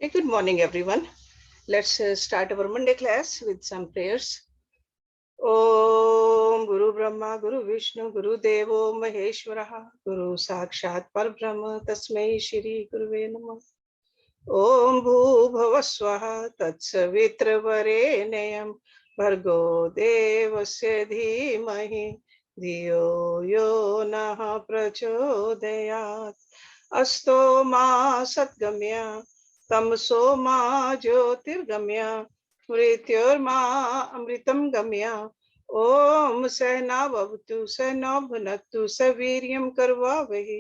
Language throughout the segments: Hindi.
Hey, good morning, everyone. Let's start our Monday class with some prayers. Om Guru Brahma, Guru Vishnu, Guru Devo Maheshwaraha, Guru Sakshat Parbrahma, Tasmai Shri Guruve Namah. Om Bhu Bhavaswaha Tatsavitra Varenayam Bhargo Devasya Dhimahi Dhiyo Yo Naha Prachodayat Asto Ma Satgamya तमसो मा ज्योतिर्गम्य मृत्योर्मा अमृतं गम्य ओम सहनावतु सहनौ भुनक्तु सवीर्यं करवावहै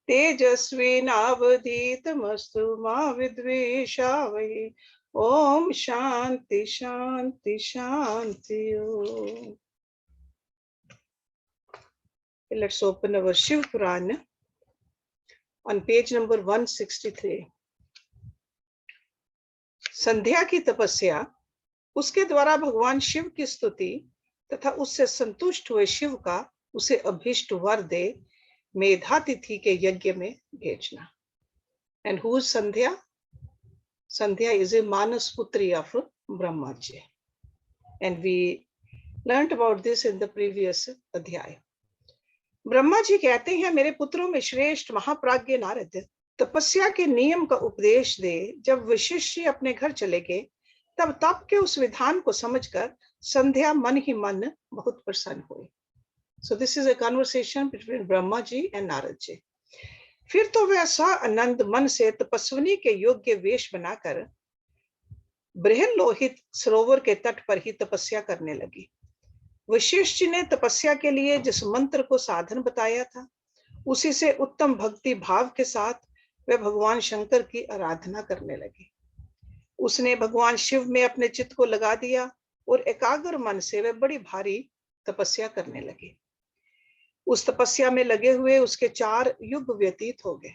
तेजस्विनावधीतमस्तु मा विद्विषावहै ओम शांति शांति शांति. Let's open our Shiv Puran on page number 163. संध्या की तपस्या, उसके द्वारा भगवान शिव की स्तुति तथा उससे संतुष्ट हुए शिव का उसे अभीष्ट वर दे मेधातिथि के यज्ञ में भेजना. And who is Sandhya? Sandhya is a Manas Putri of Brahma ji. And we learned about this in the previous अध्याय. ब्रह्मा जी कहते हैं, मेरे पुत्रों में श्रेष्ठ महाप्राज्ञ नारद तपस्या के नियम का उपदेश दे. जब वशिष्ठ अपने घर चले गए तब तप के उस विधान को समझकर संध्या मन ही मन बहुत प्रसन्न हुए. So this is a conversation between Brahma ji and Narad ji. फिर तो वह सा आनंद मन से तपस्विनी के योग्य वेश बनाकर बृहल्लोहित सरोवर के तट पर ही तपस्या करने लगी. वशिष्ठ जी ने तपस्या के लिए जिस मंत्र को साधन बताया था, उसी से उत्तम भक्ति भाव के साथ वह भगवान शंकर की आराधना करने लगी. उसने भगवान शिव में अपने चित्त को लगा दिया और एकाग्र मन से वह बड़ी भारी तपस्या करने लगी. उस तपस्या में लगे हुए उसके 4 युग व्यतीत हो गए.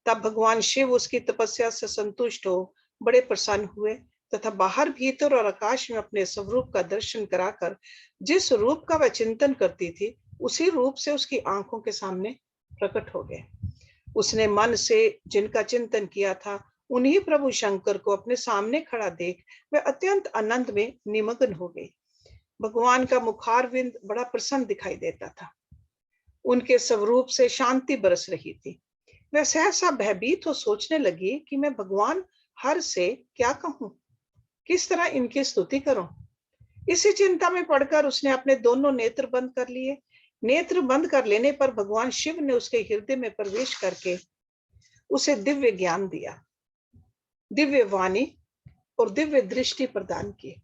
तब भगवान शिव उसकी तपस्या से संतुष्ट हो बड़े प्रसन्न हुए तथा बाहर भीतर और आकाश में अपने स्वरूप का दर्शन कराकर जिस रूप का वह चिंतन करती थी, उसी रूप से उसकी आंखों के सामने प्रकट हो गए. उसने मन से जिनका चिंतन किया था, उन्हीं प्रभु शंकर को अपने सामने खड़ा देख वह अत्यंत आनंद में निमग्न हो गई. भगवान का मुखारविंद बड़ा प्रसन्न दिखाई देता था. उनके स्वरूप से शांति बरस रही थी. वह सहसा भयभीत हो सोचने लगी कि मैं भगवान हर से क्या कहूं, किस तरह इनकी स्तुति करूं. इसी चिंता में पड़कर उसने अपने दोनों नेत्र बंद कर लिए. नेत्र बंद कर लेने पर भगवान शिव ने उसके हृदय में प्रवेश करके उसे दिव्य ज्ञान दिया, दिव्य वाणी और दिव्य दृष्टि प्रदान की.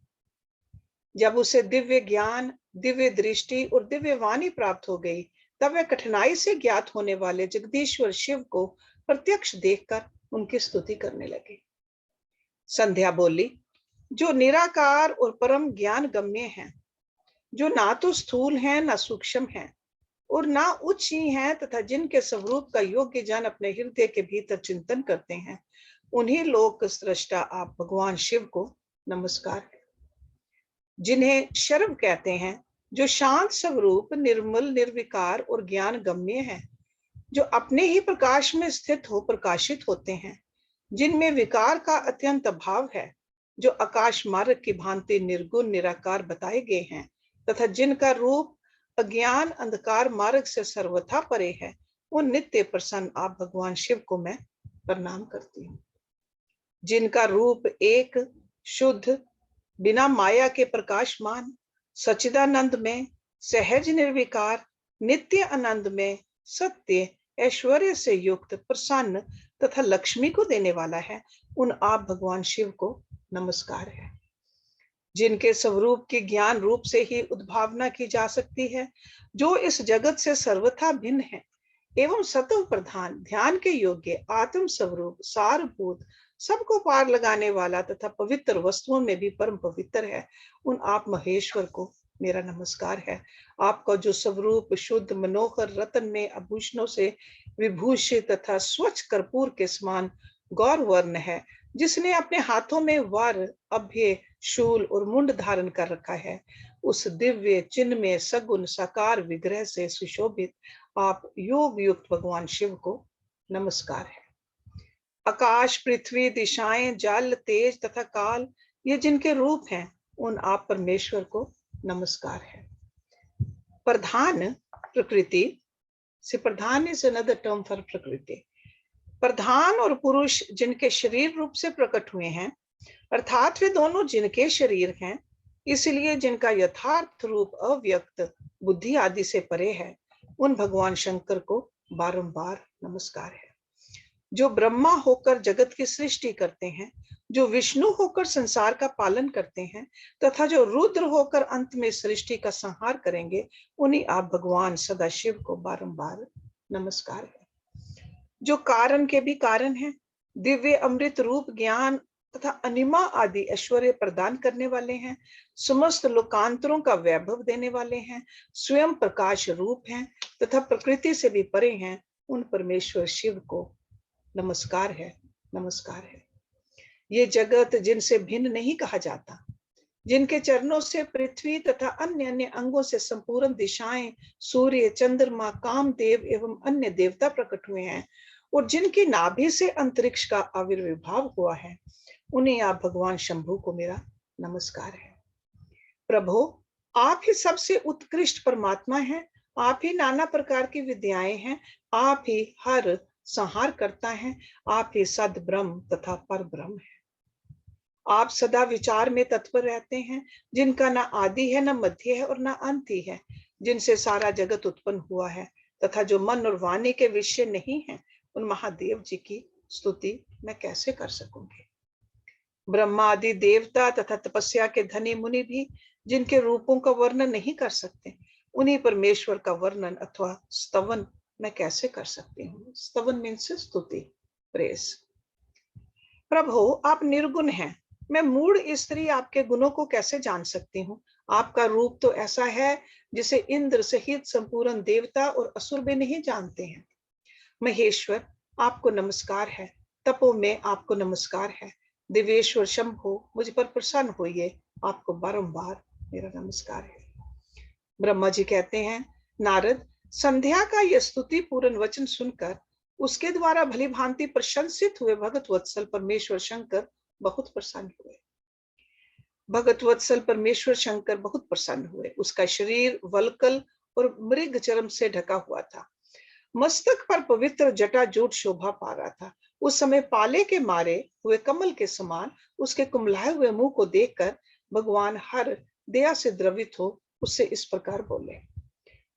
जब उसे दिव्य ज्ञान, दिव्य दृष्टि और दिव्य वाणी प्राप्त हो गई, तब वह कठिनाई से ज्ञात होने वाले जगदीश्वर शिव को प्रत्यक्ष देखकर उनकी स्तुति करने लगी. संध्या बोली, जो निराकार और परम ज्ञान गम्य हैं, जो ना तो स्थूल हैं ना सूक्ष्म हैं और ना उच्च ही हैं, तथा जिनके स्वरूप का योग्य जन अपने हृदय के भीतर चिंतन करते हैं, उन्हीं लोक सृष्टा आप भगवान शिव को नमस्कार है. जिन्हें शर्व कहते हैं, जो शांत स्वरूप, निर्मल, निर्विकार और ज्ञान गम्य है, जो अपने ही प्रकाश में स्थित हो प्रकाशित होते हैं, जिनमें विकार का अत्यंत अभाव है, जो आकाश मार्ग की भांति निर्गुण निराकार बताए गए हैं तथा जिनका रूप अज्ञान अंधकार मार्ग से सर्वथा परे है, उन नित्य प्रसन्न आप भगवान शिव को मैं प्रणाम करती हूँ. जिनका रूप एक, शुद्ध, बिना माया के प्रकाशमान, सच्चिदानंद में, सहज निर्विकार, नित्य आनंद में, सत्य, ऐश्वर्य से युक्त, प्रसन्न तथा लक्ष्मी को देने वाला है, उन आप भगवान शिव को नमस्कार है. जिनके स्वरूप की ज्ञान रूप से ही उद्भावना की जा सकती है, जो इस जगत से सर्वथा भिन्न है एवं सत्व प्रधान, ध्यान के योग्य, आत्म स्वरूप, सारभूत, सबको पार लगाने वाला तथा पवित्र वस्तुओं में भी परम पवित्र है, उन आप महेश्वर को मेरा नमस्कार है. आपका जो स्वरूप शुद्ध, मनोहर, रत्न में आभूषणों से विभूषित तथा स्वच्छ कर्पूर के समान गौर वर्ण है, जिसने अपने हाथों में वर, अभ्य, शूल और मुंड धारण कर रखा है, उस दिव्य चिन्ह में सगुण साकार विग्रह से सुशोभित आप योग युक्त भगवान शिव को नमस्कार है. आकाश, पृथ्वी, दिशाएं, जल, तेज तथा काल, ये जिनके रूप हैं, उन आप परमेश्वर को नमस्कार है। प्रधान प्रकृति से, प्रधान इज अनदर टर्म फॉर प्रकृति। प्रधान और पुरुष जिनके शरीर रूप से प्रकट हुए हैं, अर्थात वे दोनों जिनके शरीर हैं, इसलिए जिनका यथार्थ रूप अव्यक्त बुद्धि आदि से परे है, उन भगवान शंकर को बारंबार नमस्कार है। जो ब्रह्मा होकर जगत की सृष्टि करते हैं, जो विष्णु होकर संसार का पालन करते हैं, तथा जो रुद्र होकर अंत में सृष्टि का संहार करेंगे, उन्हीं आप भगवान सदाशिव को बारंबार नमस्कार है। जो कारण के भी कारण हैं, दिव्य अमृत रूप ज्ञान तथा अनिमा आदि ऐश्वर्य प्रदान करने वाले हैं, समस्त लोकांतरों का वैभव देने वाले हैं, स्वयं प्रकाश रूप हैं तथा प्रकृति से भी परे हैं, उन परमेश्वर शिव को नमस्कार है, नमस्कार है। ये जगत जिनसे भिन्न नहीं कहा जाता, जिनके चरणों से पृथ्वी तथा अन्य अन्य अंगों से संपूर्ण दिशाएं, सूर्य, चंद्रमा, कामदेव एवं अन्य देवता प्रकट हुए हैं, और जिनकी नाभि से अंतरिक्ष का आविर्भाव हुआ है, उन्हें आप भगवान शंभु को मेरा नमस्कार है। प्रभु, आप ही सबसे उत्कृष्ट परमात्मा हैं, आप ही नाना प्रकार की विद्याएं हैं, आप ही हर संहार करता है, आप ही सद ब्रह्म तथा पर ब्रह्म है। आप सदा विचार में तत्पर रहते हैं, जिनका ना आदि है, ना मध्य है और ना अंत ही है, जिनसे सारा जगत उत्पन्न हुआ है, तथा जो मन और वाणी के विषय नहीं है, उन महादेव जी की स्तुति मैं कैसे कर सकूंगी। ब्रह्मा आदि देवता तथा तपस्या के धनी मुनि भी जिनके रूपों का वर्णन नहीं कर सकते, उन्हीं परमेश्वर का वर्णन अथवा स्तवन मैं कैसे कर सकती हूँ। स्तवन मीन्स स्तुति, प्रेस। प्रभु, आप निर्गुण हैं, मैं मूढ़ स्त्री आपके गुणों को कैसे जान सकती हूँ। आपका रूप तो ऐसा है जिसे इंद्र सहित संपूर्ण देवता और असुर भी नहीं जानते हैं। महेश्वर, आपको नमस्कार है, तपो में आपको नमस्कार है। दिव्येश्वर शंभो, मुझ पर प्रसन्न होइए, आपको बारंबार मेरा नमस्कार है। ब्रह्मा जी कहते हैं, नारद, संध्या का यह स्तुति पूर्ण वचन सुनकर उसके द्वारा भली भांति प्रशंसित हुए भगत वत्सल परमेश्वर शंकर बहुत प्रसन्न हुए। भगत वत्सल परमेश्वर शंकर बहुत प्रसन्न हुए। उसका शरीर वल्कल और मृग चर्म से ढका हुआ था, मस्तक पर पवित्र जटाजूट शोभा पा रहा था। उस समय पाले के मारे हुए कमल के समान उसके कुमलाए हुए मुंह को देखकर भगवान हर दया से द्रवित हो उससे इस प्रकार बोले।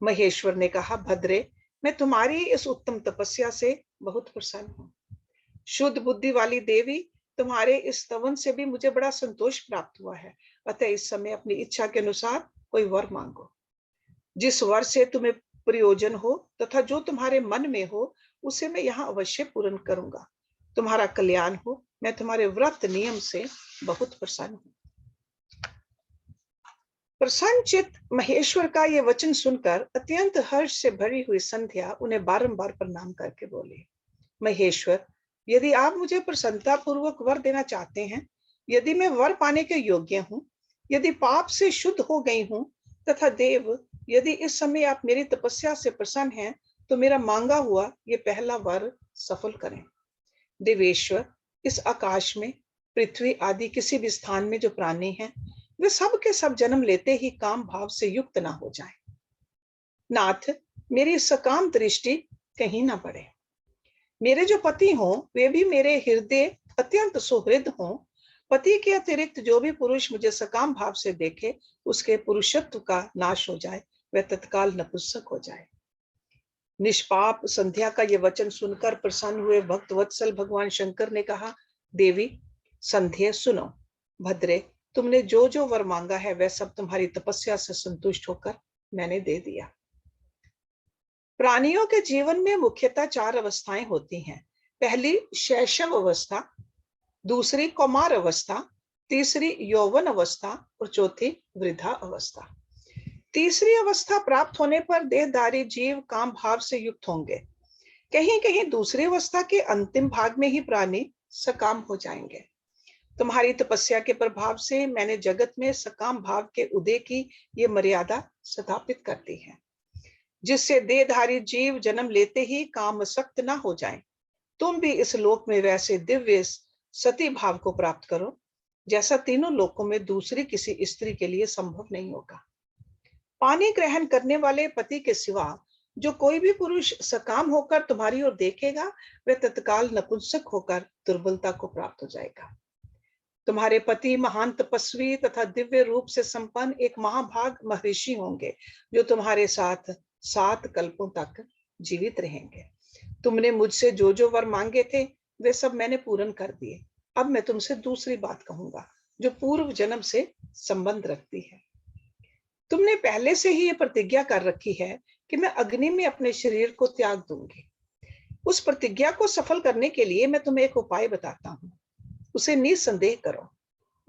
महेश्वर ने कहा, भद्रे, मैं तुम्हारी इस उत्तम तपस्या से बहुत प्रसन्न हूँ। शुद्ध बुद्धि वाली देवी, तुम्हारे इस स्तवन से भी मुझे बड़ा संतोष प्राप्त हुआ है, अतः इस समय अपनी इच्छा के अनुसार कोई वर मांगो। जिस वर से तुम्हें प्रयोजन हो तथा जो तुम्हारे मन में हो, उसे मैं यहाँ अवश्य पूर्ण करूंगा। तुम्हारा कल्याण हो, मैं तुम्हारे व्रत नियम से बहुत प्रसन्न हूँ। प्रसन्नचित महेश्वर का यह वचन सुनकर अत्यंत हर्ष से भरी हुई संध्या उन्हें बारंबार प्रणाम करके बोली, महेश्वर, यदि आप मुझे प्रसन्नता पूर्वक वर देना चाहते हैं, यदि मैं वर पाने के योग्य हूँ, यदि पाप से शुद्ध हो गई हूँ, तथा देव, यदि इस समय आप मेरी तपस्या से प्रसन्न हैं, तो मेरा मांगा हुआ ये पहला वर सफल करें। देवेश्वर, इस आकाश में, पृथ्वी आदि किसी भी स्थान में जो प्राणी हैं, वे सब के सब जन्म लेते ही काम भाव से युक्त ना हो जाए। नाथ, मेरी सकाम दृष्टि कहीं ना पड़े। मेरे जो पति हों, वे भी मेरे हृदय अत्यंत सुहृद हों। पति के अतिरिक्त जो भी पुरुष मुझे सकाम भाव से देखे, उसके पुरुषत्व का नाश हो जाए, वह तत्काल नपुंसक हो जाए। निष्पाप संध्या का यह वचन सुनकर प्रसन्न हुए भक्त वत्सल भगवान शंकर ने कहा, देवी संध्या सुनो। भद्रे, तुमने जो जो वर मांगा है वह सब तुम्हारी तपस्या से संतुष्ट होकर मैंने दे दिया। प्राणियों के जीवन में मुख्यतः 4 अवस्थाएं होती हैं। पहली शैशव अवस्था, दूसरी कौमार अवस्था, तीसरी यौवन अवस्था और चौथी वृद्धा अवस्था। तीसरी अवस्था प्राप्त होने पर देहधारी जीव काम भाव से युक्त होंगे। कहीं कहीं दूसरी अवस्था के अंतिम भाग में ही प्राणी सकाम हो जाएंगे। तुम्हारी तपस्या के प्रभाव से मैंने जगत में सकाम भाव के उदय की ये मर्यादा स्थापित कर दी है, जिससे देहधारी जीव जन्म लेते ही कामासक्त न हो जाएं। तुम भी इस लोक में वैसे दिव्य सती भाव को प्राप्त करो जैसा तीनों लोकों में दूसरी किसी स्त्री के लिए संभव नहीं होगा। पानी ग्रहण करने वाले पति के सिवा जो कोई भी पुरुष सकाम होकर तुम्हारी ओर देखेगा वह तत्काल नपुंसक होकर दुर्बलता को प्राप्त हो जाएगा। तुम्हारे पति महान तपस्वी तथा दिव्य रूप से संपन्न एक महाभाग महर्षि होंगे जो तुम्हारे साथ 7 कल्पों तक जीवित रहेंगे। तुमने मुझसे जो जो वर मांगे थे वे सब मैंने पूर्ण कर दिए। अब मैं तुमसे दूसरी बात कहूंगा जो पूर्व जन्म से संबंध रखती है। तुमने पहले से ही ये प्रतिज्ञा कर रखी है कि मैं अग्नि में अपने शरीर को त्याग दूंगी। उस प्रतिज्ञा को सफल करने के लिए मैं तुम्हें एक उपाय बताता हूँ, उसे निसंदेह करो।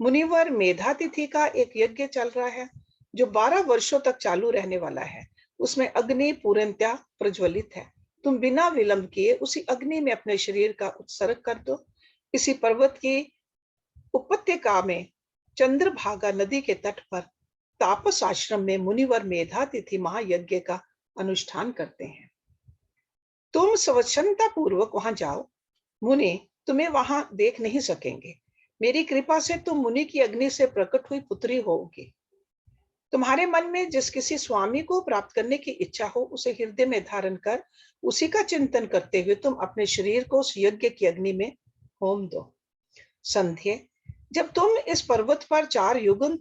मुनिवर मेधातिथि का एक यज्ञ चल रहा है जो 12 वर्षों तक चालू रहने वाला है। उसमें अग्नि पूर्णतया प्रज्वलित है। तुम बिना विलंब किए उसी अग्नि में अपने शरीर का उत्सर्ग कर दो। इसी पर्वत की उपत्यका में चंद्रभागा नदी के तट पर तापस आश्रम में मुनिवर मेधातिथि महायज्ञ का अनुष्ठान करते हैं। तुम स्वच्छंदता पूर्वक वहां जाओ। मुनि तुम्हें वहां देख नहीं सकेंगे। मेरी कृपा से तुम मुनि की अग्नि से प्रकट हुई पुत्री होगी। तुम्हारे मन में जिस किसी स्वामी को प्राप्त करने की इच्छा हो उसे हृदय में धारण कर उसी का चिंतन करते हुए तुम अपने शरीर को उस यज्ञ की अग्नि में होम दो। संध्या, जब तुम इस पर्वत पर 4 युगों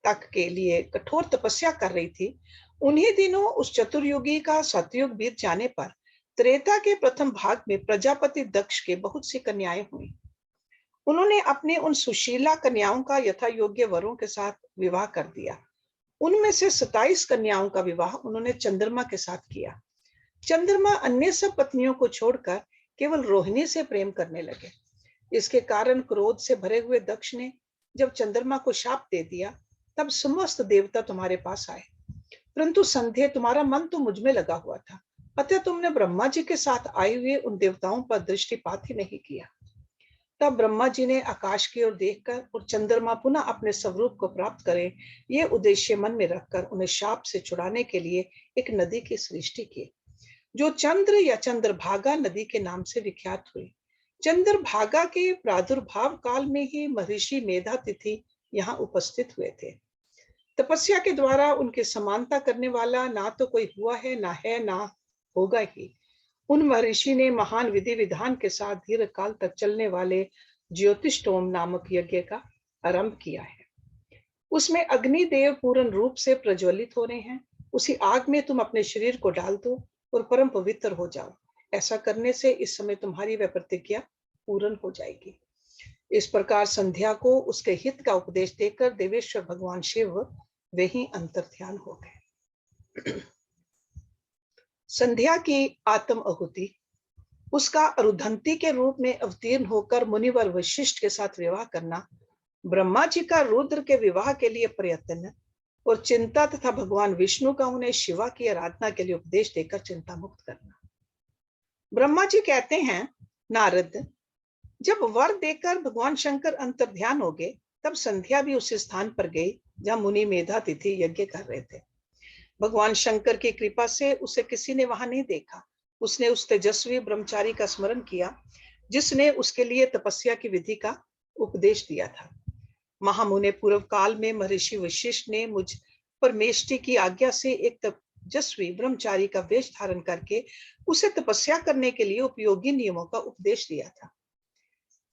तक के लिए कठोर तपस्या कर रही थी, उन्हीं दिनों उस चतुर्युगी का सतयुग बीत जाने पर त्रेता के प्रथम भाग में प्रजापति दक्ष के बहुत सी कन्याएं हुई। उन्होंने अपने उन सुशीला कन्याओं का यथा योग्य वरों के साथ विवाह कर दिया। उनमें से 27 कन्याओं का विवाह उन्होंने चंद्रमा के साथ किया। चंद्रमा अन्य सब पत्नियों को छोड़कर केवल रोहिणी से प्रेम करने लगे। इसके कारण क्रोध से भरे हुए दक्ष ने जब चंद्रमा को शाप दे दिया तब समस्त देवता तुम्हारे पास आए। परंतु संध्या, तुम्हारा मन तो मुझ में लगा हुआ था, अतः तुमने ब्रह्मा जी के साथ आए हुए उन देवताओं पर दृष्टिपात ही नहीं किया। तब ब्रह्मा जी ने आकाश की ओर देखकर और चंद्रमा पुनः अपने स्वरूप को प्राप्त करे ये उद्देश्य मन में रखकर उन्हें शाप से छुड़ाने के लिए एक नदी की सृष्टि की जो चंद्र या चंद्रभागा नदी के नाम से विख्यात हुई। चंद्रभागा के प्रादुर्भाव काल में ही महर्षि मेधातिथि यहाँ उपस्थित हुए थे। तपस्या के द्वारा उनकी समानता करने वाला ना तो कोई हुआ है ना होगा ही। उन महर्षि ने महान विधि विधान के साथ दीर्घ काल तक चलने वाले ज्योतिषोम नामक यज्ञ का आरंभ किया है। उसमें अग्निदेव पूर्ण रूप से प्रज्वलित हो रहे हैं। उसी आग में तुम अपने शरीर को डाल दो और परम पवित्र हो जाओ। ऐसा करने से इस समय तुम्हारी वह प्रतिज्ञा पूर्ण हो जाएगी। इस प्रकार संध्या को उसके हित का उपदेश देकर देवेश्वर भगवान शिव वे ही अंतर्ध्यान हो गए। संध्या की आत्म आहुति, उसका अरुधंती के रूप में अवतीर्ण होकर मुनिवर वशिष्ठ के साथ विवाह करना, ब्रह्मा जी का रुद्र के विवाह के लिए प्रयत्न और चिंता तथा भगवान विष्णु का उन्हें शिवा की आराधना के लिए उपदेश देकर चिंता मुक्त करना। ब्रह्मा जी कहते हैं, नारद, जब वर देकर भगवान शंकर अंतर्ध्यान हो गए तब संध्या भी उस स्थान पर गई जहां मुनि मेधातिथि यज्ञ कर रहे थे। भगवान शंकर की कृपा से उसे किसी ने वहां नहीं देखा। उसने उस तेजस्वी ब्रह्मचारी का स्मरण किया जिसने उसके लिए तपस्या की विधि का उपदेश दिया था। महामुनि पूर्व काल में महर्षि वशिष्ठ ने मुझ परमेष्टि की आज्ञा से एक तेजस्वी ब्रह्मचारी का वेश धारण करके उसे तपस्या करने के लिए उपयोगी नियमों का उपदेश दिया था।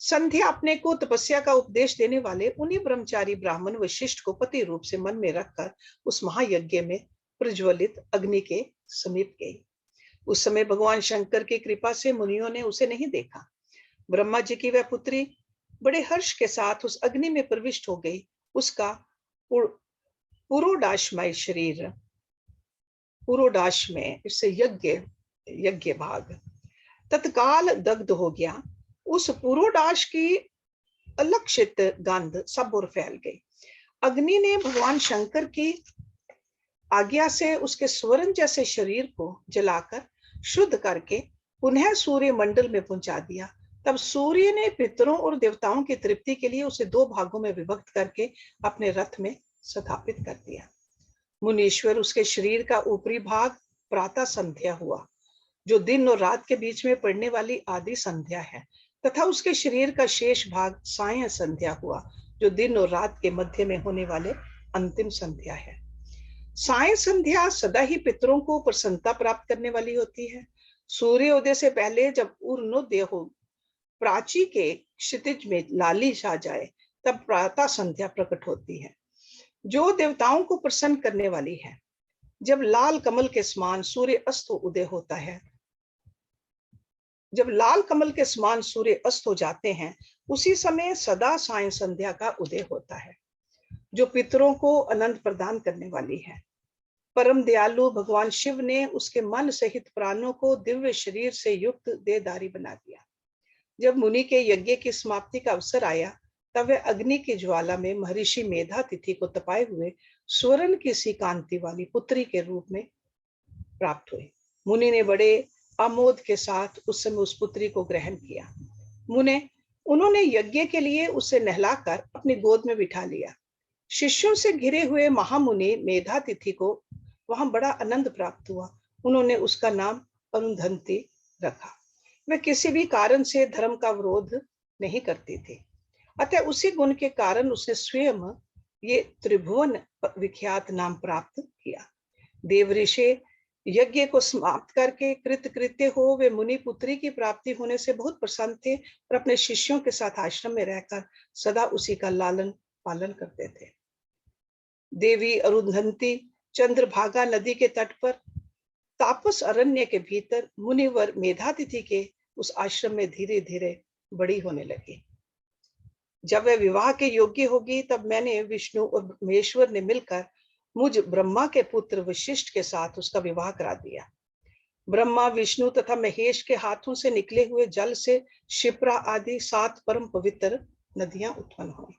संध्या अपने को तपस्या का उपदेश देने वाले उन्हीं ब्रह्मचारी ब्राह्मण वशिष्ठ को पति रूप से मन में रखकर उस महायज्ञ में प्रज्वलित अग्नि के समीप गई। उस समय भगवान शंकर की कृपा से मुनियों ने उसे नहीं देखा। ब्रह्मा जी की वह पुत्री बड़े हर्ष के साथ उस अग्नि में प्रविष्ट हो गई। उसका पुरोडाशमय शरीर, पुरोडाश में इससे यज्ञ भाग तत्काल दग्ध हो गया। उस पुरोडाश की अलक्षित गंध सब ओर फैल गई। अग्नि ने भगवान शंकर की आज्ञा से उसके स्वर्ण जैसे शरीर को जलाकर शुद्ध करके पुनः सूर्य मंडल में पहुंचा दिया। तब सूर्य ने पितरों और देवताओं की तृप्ति के लिए उसे 2 भागों में विभक्त करके अपने रथ में स्थापित कर दिया। मुनीश्वर उसके शरीर का ऊपरी भाग प्रातः संध्या हुआ। जो दिन और रात के बीच में पड़ने वाली आदि संध्या है, तथा उसके शरीर का शेष भाग सायं संध्या हुआ, जो दिन और रात के मध्य में होने वाले अंतिम संध्या है। सायं संध्या सदा ही पितरों को प्रसन्नता प्राप्त करने वाली होती है। सूर्योदय से पहले जब अरुणोदय हो, प्राची के क्षितिज में लाली छा जाए, तब प्रातः संध्या प्रकट होती है, जो देवताओं को प्रसन्न करने वाली है। जब लाल कमल के समान सूर्य अस्त उदय होता है, जब लाल कमल के समान सूर्य अस्त हो जाते हैं, उसी समय सदा सायं संध्या का उदय होता है, जो पितरों को आनंद प्रदान करने वाली है। परम दयालु भगवान शिव ने उसके मन सहित प्राणों को दिव्य शरीर से युक्त देहधारी बना दिया। जब मुनि के यज्ञ की समाप्ति का अवसर आया, तब वह अग्नि की ज्वाला में महर्षि मेधातिथि को तपाए हुए स्वर्ण की सी कांति वाली पुत्री के रूप में प्राप्त हुए। मुनि ने बड़े आमोद के साथ उस समय उस पुत्री को ग्रहण किया। उन्होंने यज्ञ के लिए उसे नहलाकर अपनी गोद में बिठा लिया। शिष्यों से घिरे हुए महामुनि मेधातिथि को वहां बड़ा आनंद प्राप्त हुआ। उन्होंने उसका नाम अरुंधति रखा। वे किसी भी कारण से धर्म का विरोध नहीं करती थी, अतः उसी गुण के कारण उसने स्वयं ये त्रिभुवन विख्यात नाम प्राप्त किया। देवऋषि यज्ञ को समाप्त करके कृतकृत्य हो वे मुनि पुत्री की प्राप्ति होने से बहुत प्रसन्न थे और अपने शिष्यों के साथ आश्रम में रहकर सदा उसी का लालन पालन करते थे। देवी अरुंधति चंद्रभागा नदी के तट पर तापस अरण्य के भीतर मुनिवर मेधातिथि के उस आश्रम में धीरे धीरे बड़ी होने लगी। जब वह विवाह के योग्य होगी, तब मैंने विष्णु और महेश्वर ने मिलकर मुझ ब्रह्मा के पुत्र वशिष्ठ के साथ उसका विवाह करा दिया। ब्रह्मा, विष्णु तथा महेश के हाथों से निकले हुए जल से शिप्रा आदि 7 परम पवित्र नदियां उत्पन्न हुई।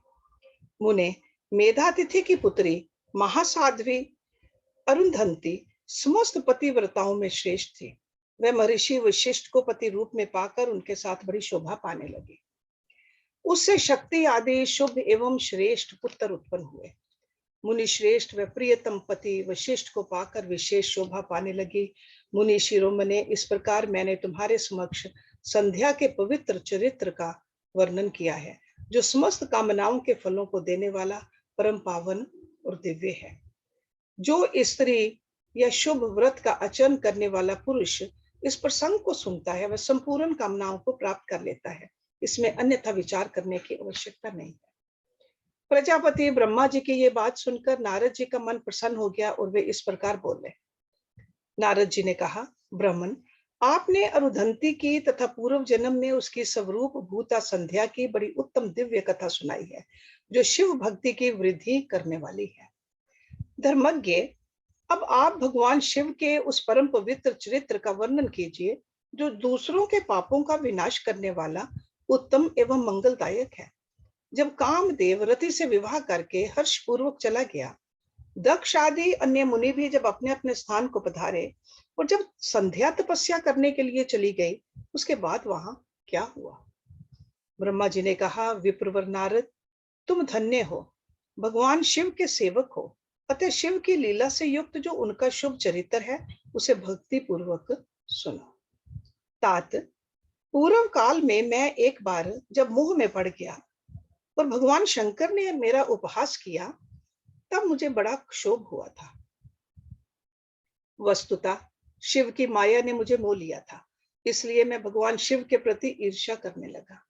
मुने मेधातिथि की पुत्री महासाध्वी अरुंधति समस्त पतिव्रताओं में श्रेष्ठ थी। वह महर्षि वशिष्ठ को पति रूप में पाकर उनके साथ बड़ी शोभा पाने लगी। उससे शक्ति आदि शुभ एवं श्रेष्ठ पुत्र उत्पन्न हुए। मुनि श्रेष्ठ व प्रियतम पति वशिष्ठ को पाकर विशेष शोभा पाने लगी। मुनि शिरोमणे, इस प्रकार मैंने तुम्हारे समक्ष संध्या के पवित्र चरित्र का वर्णन किया है, जो समस्त कामनाओं के फलों को देने वाला परम पावन और दिव्य है। जो स्त्री या शुभ व्रत का आचरण करने वाला पुरुष इस प्रसंग को सुनता है, वह संपूर्ण कामनाओं को प्राप्त कर लेता है। इसमें अन्यथा विचार करने की आवश्यकता नहीं है। प्रजापति ब्रह्मा जी की ये बात सुनकर नारद जी का मन प्रसन्न हो गया और वे इस प्रकार बोले। नारद जी ने कहा, ब्राह्मण, आपने अरुंधति की तथा पूर्व जन्म में उसकी स्वरूप भूता संध्या की बड़ी उत्तम दिव्य कथा सुनाई है, जो शिव भक्ति की वृद्धि करने वाली है। धर्मज्ञ, अब आप भगवान शिव के उस परम पवित्र चरित्र का वर्णन कीजिए, जो दूसरों के पापों का विनाश करने वाला उत्तम एवं मंगलदायक है। जब कामदेव रति से विवाह करके हर्षपूर्वक चला गया, दक्ष आदि अन्य मुनि भी जब अपने अपने स्थान को पधारे और जब संध्या तपस्या करने के लिए चली गई, उसके बाद वहां क्या हुआ? ब्रह्मा जी ने कहा, विप्रवर नारद, तुम धन्य हो, भगवान शिव के सेवक हो, अतः शिव की लीला से युक्त जो उनका शुभ चरित्र है, उसे भक्ति पूर्वक सुनो। तात, पूर्व काल में मैं एक बार जब मोह में पड़ गया और भगवान शंकर ने मेरा उपहास किया, तब मुझे बड़ा क्षोभ हुआ था। वस्तुतः शिव की माया ने मुझे मोह लिया था, इसलिए मैं भगवान शिव के प्रति ईर्ष्या करने लगा।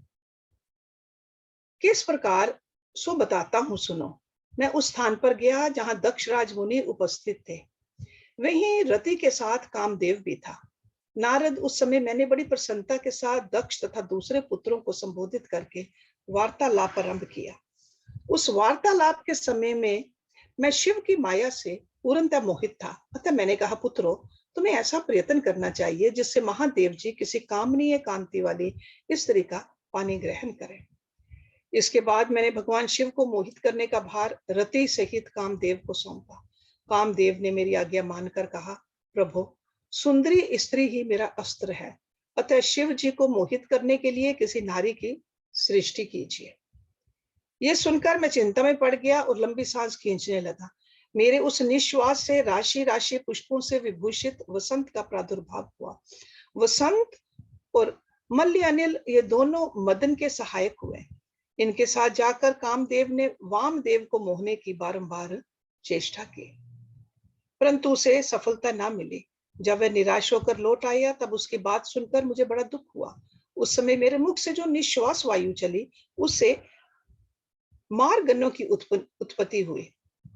किस प्रकार सो बताता हूं, सुनो। मैं उस स्थान पर गया जहां दक्ष राज मुनि उपस्थित थे। वहीं रति के साथ कामदेव भी था। नारद, उस समय मैंने बड़ी प्रसन्नता के साथ दक्ष तथा दूसरे पुत्रों को संबोधित करके वार्तालाप आरंभ किया। उस वार्तालाप के समय में मैं शिव की माया से पूर्णतः मोहित था। अतः मैंने कहा, पुत्रों, तुम्हें ऐसा प्रयत्न करना चाहिए जिससे महादेव जी किसी कामनीय कांति वाली स्त्री का पानी ग्रहण करें। इसके बाद मैंने भगवान शिव को मोहित करने का भार रति सहित कामदेव को सौंपा। कामदेव ने मेरी आज्ञा मानकर कहा, प्रभु, सुंदरी स्त्री ही मेरा अस्त्र है, अतः शिव जी को मोहित करने के लिए किसी नारी की सृष्टि कीजिए। यह सुनकर मैं चिंता में पड़ गया और लंबी सांस खींचने लगा। मेरे उस निश्वास से राशि राशि पुष्पों से विभूषित वसंत का प्रादुर्भाव हुआ वसंत और मल्ल्यानिल ये दोनों मदन के सहायक हुए। इनके साथ जाकर कामदेव ने वामदेव को मोहने की बारंबार चेष्टा की, परंतु उसे सफलता ना मिली। जब वह निराश होकर लौट आया तब उसकी बात सुनकर मुझे बड़ा दुख हुआ। उस समय मेरे मुख से जो निश्वास वायु चली उससे मारगन्नों की उत्पत्ति हुई।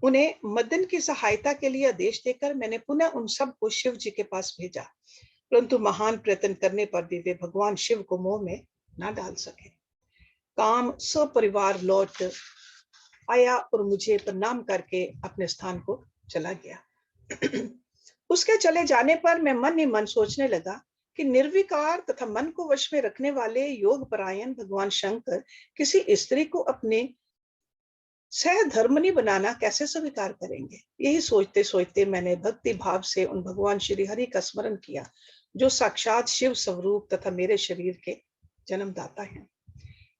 उन्हें मदन की सहायता के लिए आदेश देकर मैंने पुनः उन सब को शिव जी के पास भेजा, परंतु महान प्रयत्न करने पर भी वे भगवान शिव को मोह में न डाल सके। काम सपरिवार लौट आया और मुझे प्रणाम करके अपने स्थान को चला गया। उसके चले जाने पर मैं मन ही मन सोचने लगा कि निर्विकार तथा मन को वश में रखने वाले योग परायण भगवान शंकर किसी स्त्री को अपने सहधर्मनी बनाना कैसे स्वीकार करेंगे। यही सोचते सोचते मैंने भक्ति भाव से उन भगवान श्री हरि का स्मरण किया, जो साक्षात शिव स्वरूप तथा मेरे शरीर के जन्मदाता हैं।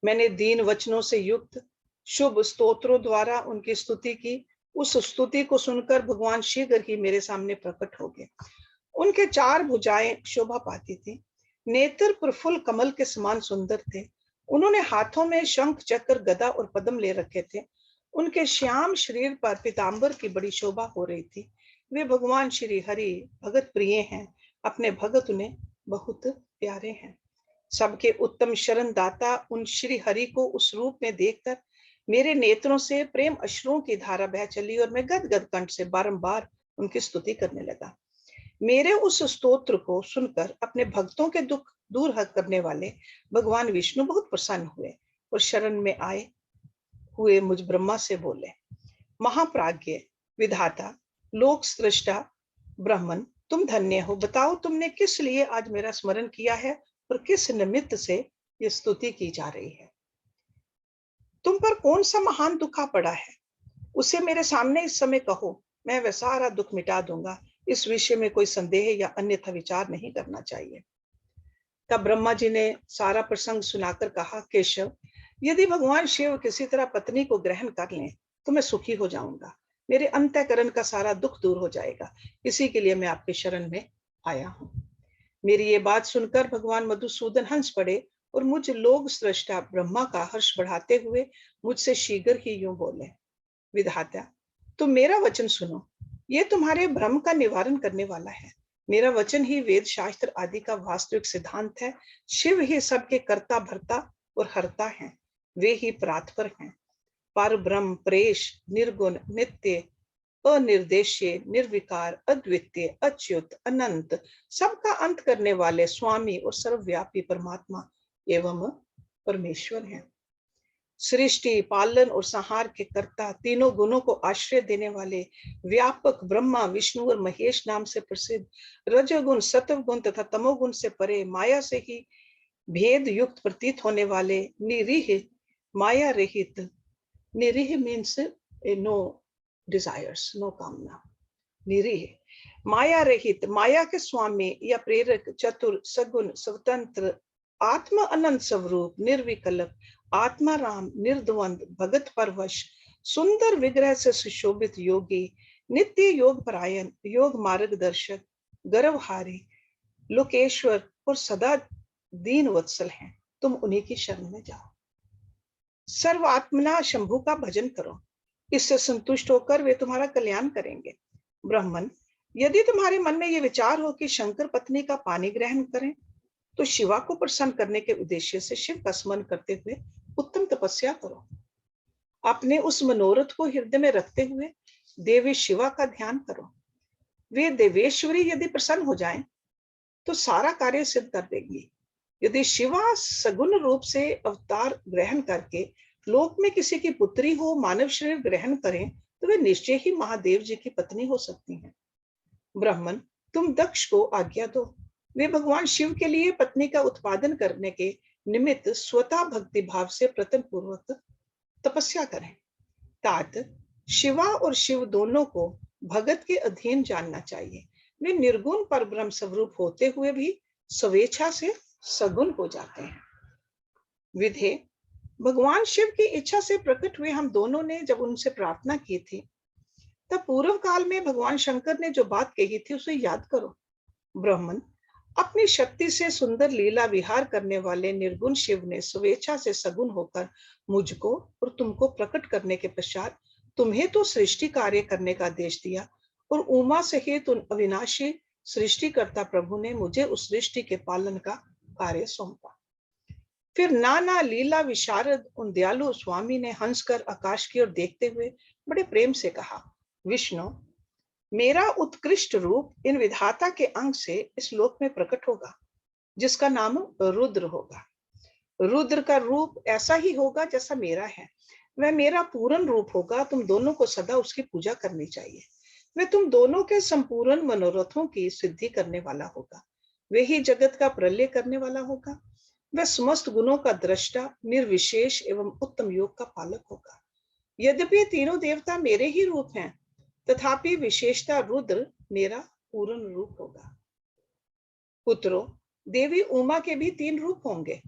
मैंने दीन वचनों से युक्त शुभ स्तोत्रों द्वारा उनकी स्तुति की। उस स्तुति को सुनकर भगवान शीघ्र ही मेरे सामने प्रकट हो गए। उनके 4 भुजाएं शोभा पाती थी, नेत्र प्रफुल्ल कमल के समान सुंदर थे। उन्होंने हाथों में शंख चक्र गदा और पद्म ले रखे थे। उनके श्याम शरीर पर पीतांबर की बड़ी शोभा हो रही थी। वे भगवान श्री हरि भगत प्रिय हैं, अपने भगत उन्हें बहुत प्यारे हैं। सबके उत्तम शरण दाता उन श्री हरि को उस रूप में देखकर मेरे नेत्रों से प्रेम अश्रुओं की धारा बह चली और मैं गदगद कंठ से बारंबार उनकी स्तुति करने लगा। मेरे उस स्तोत्र को सुनकर अपने भक्तों के दुख दूर करने वाले भगवान विष्णु बहुत प्रसन्न हुए और शरण में आए हुए मुझ ब्रह्मा से बोले, महाप्राज्ञ विधाता लोक सृष्टा ब्राह्मण, तुम धन्य हो। बताओ तुमने किस लिए आज मेरा स्मरण किया है और किस निमित्त से ये स्तुति की जा रही है। तुम पर कौन सा महान दुख आ पड़ा है, उसे मेरे सामने इस समय कहो, मैं वह सारा दुख मिटा दूंगा। इस विषय में कोई संदेह या अन्यथा विचार नहीं करना चाहिए। तब ब्रह्मा जी ने सारा प्रसंग सुनाकर कहा, केशव, यदि भगवान शिव किसी तरह पत्नी को ग्रहण कर लें तो मैं सुखी हो जाऊंगा, मेरे अंतःकरण का सारा दुख दूर हो जाएगा। इसी के लिए मैं आपके शरण में आया हूं। मेरी ये बात सुनकर भगवान मधुसूदन हंस पड़े और मुझ लोक सृष्टा ब्रह्मा का हर्ष बढ़ाते हुए मुझसे शीघ्र ही यूं बोले, विधाता तुम मेरा वचन सुनो, ये तुम्हारे भ्रम का निवारण करने वाला है। मेरा वचन ही वेद शास्त्र आदि का वास्तविक सिद्धांत है। शिव ही सबके कर्ता भरता और हरता हैं, वे ही परात्पर हैं। पर ब्रह्म प्रेष निर्गुण नित्य अनिर्देश्य निर्विकार अद्वितीय अच्युत अनंत सबका अंत करने वाले स्वामी और सर्वव्यापी परमात्मा एवं परमेश्वर हैं। सृष्टि पालन और संहार के कर्ता, तीनों गुणों को आश्रय देने वाले व्यापक ब्रह्मा विष्णु और महेश नाम से प्रसिद्ध, रजोगुण सत्वगुण तथा तमोगुण से परे माया से ही भेद युक्त प्रतीत होने वाले निरीह माया रहित, निरीह मीन्स नो डिजायर्स, नो कामना, निरीह माया रहित, माया के स्वामी या प्रेरक, चतुर सगुण स्वतंत्र आत्मा अनंत स्वरूप निर्विकल्प आत्मा राम निर्द्वंद भगत परवश सुंदर विग्रह से सुशोभित योगी, नित्य योग परायण योग मार्गदर्शक गर्वहारी लोकेश्वर और सदा दीन वत्सल हैं। तुम उन्हीं की शरण में जाओ। सर्वात्मना शंभु का भजन करो, इससे संतुष्ट होकर वे तुम्हारा कल्याण करेंगे। ब्राह्मण, यदि तुम्हारे मन में ये विचार हो कि शंकर पत्नी का पानी ग्रहण करें तो शिवा को प्रसन्न करने के उद्देश्य से शिव का स्मरण करते हुए उत्तम तपस्या करो। अपने उस मनोरथ को हृदय में रखते हुए देवी शिवा का ध्यान करो। वे देवेश्वरी यदि प्रसन्न हो जाएं तो सारा कार्य सिद्ध कर देंगी। यदि शिवा सगुण रूप से अवतार ग्रहण करके लोक में किसी की पुत्री हो मानव शरीर ग्रहण करें तो वे निश्चय ही महादेव जी की पत्नी हो सकती हैं। ब्राह्मण, तुम दक्ष को आज्ञा दो, वे भगवान शिव के लिए पत्नी का उत्पादन करने के निमित्त स्वतः भक्ति भाव से प्रथम पूर्वक तपस्या करें। तात शिवा और शिव दोनों को भगत के अधीन जानना चाहिए। वे निर्गुण पर ब्रह्म स्वरूप होते हुए भी स्वेच्छा से सगुण हो जाते हैं। विधे, भगवान शिव की इच्छा से प्रकट हुए हम दोनों ने जब उनसे प्रार्थना की थी तब पूर्व काल में भगवान शंकर ने जो बात कही थी उसे याद करो। ब्राह्मण, अपनी शक्ति से सुंदर लीला विहार करने वाले निर्गुण शिव ने स्वेच्छा से सगुण होकर मुझको और तुमको प्रकट करने के पश्चात तुम्हें तो सृष्टि कार्य करने का आदेश दिया, और उमा सहित उन अविनाशी सृष्टिकर्ता प्रभु ने मुझे उस सृष्टि के पालन का कार्य सौंपा। फिर नाना लीला विशारद उन दयालु स्वामी ने हंसकर आकाश की ओर देखते हुए बड़े प्रेम से कहा, विष्णु, मेरा उत्कृष्ट रूप इन विधाता के अंग से इस लोक में प्रकट होगा, जिसका नाम रुद्र होगा। रुद्र का रूप ऐसा ही होगा जैसा मेरा है। वह मेरा पूर्ण रूप होगा। तुम दोनों को सदा उसकी पूजा करनी चाहिए। वह तुम दोनों के संपूर्ण मनोरथों की सिद्धि करने वाला होगा। वह ही जगत का प्रलय करने वाला होगा। वह समस्त गुणों का दृष्टा, निर्विशेष एवं उत्तम योग का पालक होगा। यद्यपि तीनों देवता मेरे ही रूप हैं, तथापि विशेषता रुद्र मेरा पूर्ण रूप होगा। पुत्रों, देवी उमा के भी 3 रूप होंगे।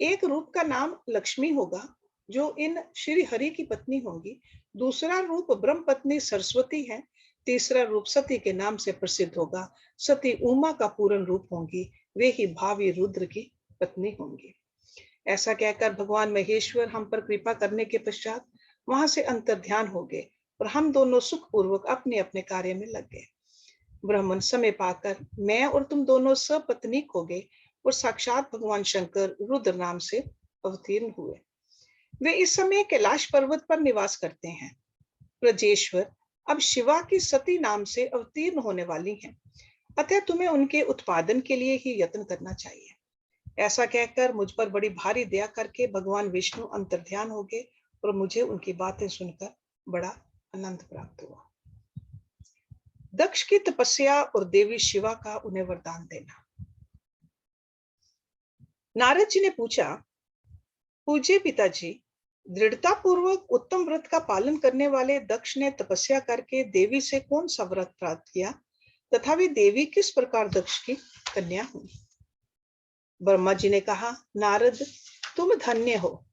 एक रूप का नाम लक्ष्मी होगा, जो इन श्री हरि की पत्नी होंगी। दूसरा रूप ब्रह्म पत्नी सरस्वती है। तीसरा रूप सती के नाम से प्रसिद्ध होगा। सती उमा का पूर्ण रूप होंगी। वे ही भावी रुद्र की पत्नी होंगी। ऐसा कहकर भगवान महेश्वर हम पर कृपा करने के पश्चात वहां से अंतर्ध्यान हो गए और हम दोनों सुखपूर्वक अपने अपने कार्य में लग गए। ब्राह्मण समय पाकर मैं और तुम दोनों सपत्नीक हो गए और साक्षात भगवान शंकर रुद्र नाम से अवतीर्ण हुए। वे इस समय कैलाश पर्वत पर निवास करते हैं। ब्रजेश्वर अब शिवा की सती नाम से अवतीर्ण होने वाली हैं, अतः तुम्हें उनके उत्पादन के लिए ही यत्न करना चाहिए। ऐसा कहकर मुझ पर बड़ी भारी दया करके भगवान विष्णु अंतर्ध्यान हो गए और मुझे उनकी बातें सुनकर बड़ा आनंद प्राप्त हुआ। दक्ष की तपस्या और देवी शिवा का उन्हें वरदान देना। नारद जी ने पूछा, पूज्य पिताजी, दृढ़ता पूर्वक उत्तम व्रत का पालन करने वाले दक्ष ने तपस्या करके देवी से कौन सा व्रत प्राप्त किया तथा वे देवी किस प्रकार दक्ष की कन्या हुई? ब्रह्मा जी ने कहा, नारद, तुम धन्य हो।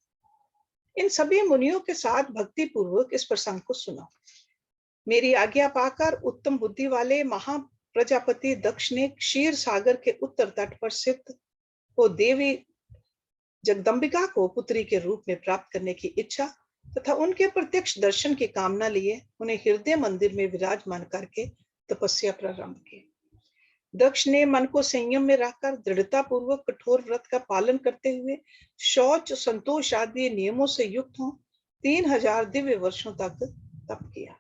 इन सभी मुनियों के साथ भक्ति पूर्वक इस प्रसंग को सुनो। मेरी आज्ञा पाकर उत्तम बुद्धि वाले महा प्रजापति दक्ष ने क्षीर सागर के उत्तर तट पर स्थित वो देवी जगदम्बिका को पुत्री के रूप में प्राप्त करने की इच्छा तथा उनके प्रत्यक्ष दर्शन की कामना लिए उन्हें हृदय मंदिर में विराजमान करके तपस्या प्रारंभ की। दक्ष ने मन को संयम में रखकर दृढ़ता पूर्वक कठोर व्रत का पालन करते हुए शौच, संतोष आदि नियमों से युक्त हो 3000 दिव्य वर्षों तक तप किया।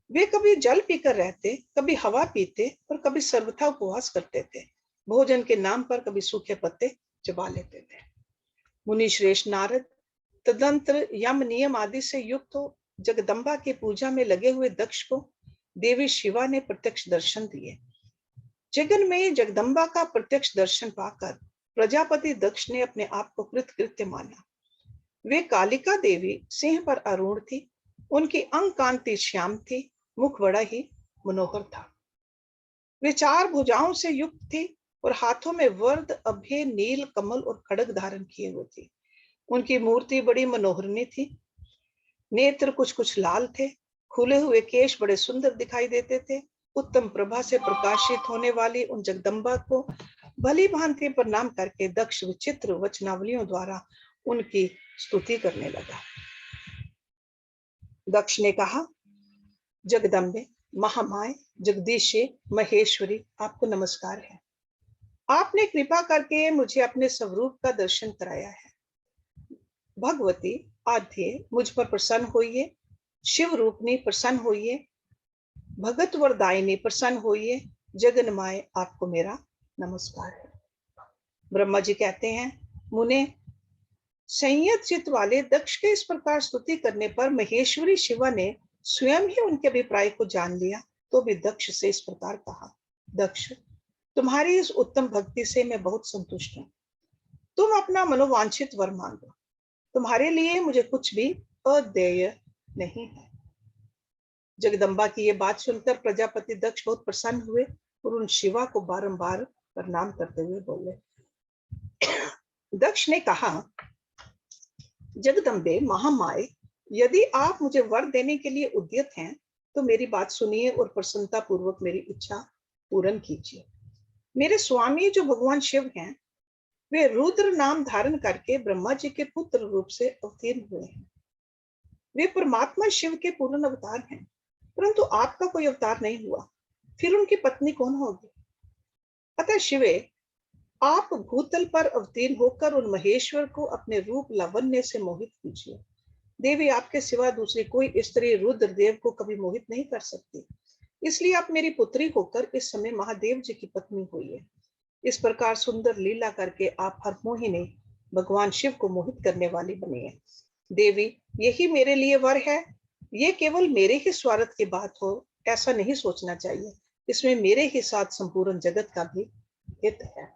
वे कभी जल पीकर रहते, कभी हवा पीते और कभी सर्वथा उपवास करते थे। भोजन के नाम पर कभी सूखे पत्ते चबा लेते थे। मुनि श्रेष्ठ नारद तदंतर यम नियम आदि से युक्त हो जगदम्बा की पूजा में लगे हुए दक्ष को देवी शिवा ने प्रत्यक्ष दर्शन दिए। जगन में जगदम्बा का प्रत्यक्ष दर्शन पाकर प्रजापति दक्ष ने अपने आप को कृतकृत्य माना। वे कालिका देवी सिंह पर आरूढ़ थी। उनकी अंग कांति श्याम थी, मुख बड़ा ही मनोहर था। वे 4 भुजाओं से युक्त थी और हाथों में वर्द, अभय, नील, कमल और खड्ग धारण किए हुए थी। उनकी मूर्ति बड़ी मनोहरनी थी। नेत्र कुछ कुछ लाल थे। खुले हुए केश बड़े सुंदर दिखाई देते थे। उत्तम प्रभा से प्रकाशित होने वाली उन जगदम्बा को भली भांति प्रणाम करके दक्ष विचित्र वचनावलियों द्वारा उनकी स्तुति करने लगा। दक्ष ने कहा, जगदम्बे, महामाय, जगदीशे, महेश्वरी, आपको नमस्कार है। आपने कृपा करके मुझे अपने स्वरूप का दर्शन कराया है। भगवती आद्य मुझ पर प्रसन्न होइए। शिव रूपनी प्रसन्न होइए। भगत वरदायिनी प्रसन्न होइए। जगन्माय, आपको मेरा नमस्कार है। ब्रह्मा जी कहते हैं, मुने, संयत चित्त वाले दक्ष के इस प्रकार स्तुति करने पर महेश्वरी शिवा ने स्वयं ही उनके अभिप्राय को जान लिया तो भी दक्ष से इस प्रकार कहा, दक्ष, तुम्हारी इस उत्तम भक्ति से मैं बहुत संतुष्ट हूँ। तुम अपना मनोवांछित वर मांगो। तुम्हारे लिए मुझे कुछ भी अदेय नहीं है। जगदम्बा की ये बात सुनकर प्रजापति दक्ष बहुत प्रसन्न हुए और उन शिवा को बारंबार प्रणाम करते हुए बोले। दक्ष ने कहा, जगदम्बे, महामाय, यदि आप मुझे वर देने के लिए उद्यत हैं तो मेरी बात सुनिए और प्रसन्नता पूर्वक मेरी इच्छा पूर्ण कीजिए। मेरे स्वामी जो भगवान शिव हैं, वे रुद्र नाम धारण करके ब्रह्मा जी के पुत्र रूप से अवतीर्ण हुए हैं। वे परमात्मा शिव के पूर्ण अवतार हैं, परंतु आपका कोई अवतार नहीं हुआ, फिर उनकी पत्नी कौन होगी? अतः शिवे, आप भूतल पर अवतीर्ण होकर उन महेश्वर को अपने रूप लावण्य से मोहित कीजिए। देवी, आपके सिवा दूसरी कोई स्त्री रुद्र देव को कभी मोहित नहीं कर सकती, इसलिए आप मेरी पुत्री होकर इस समय महादेव जी की पत्नी हुई है। इस प्रकार सुंदर लीला करके आप हर मोहिनी भगवान शिव को मोहित करने वाली बनी है। देवी, यही मेरे लिए वर है। ये केवल मेरे ही स्वार्थ की बात हो ऐसा नहीं सोचना चाहिए, इसमें मेरे ही साथ संपूर्ण जगत का भी हित है।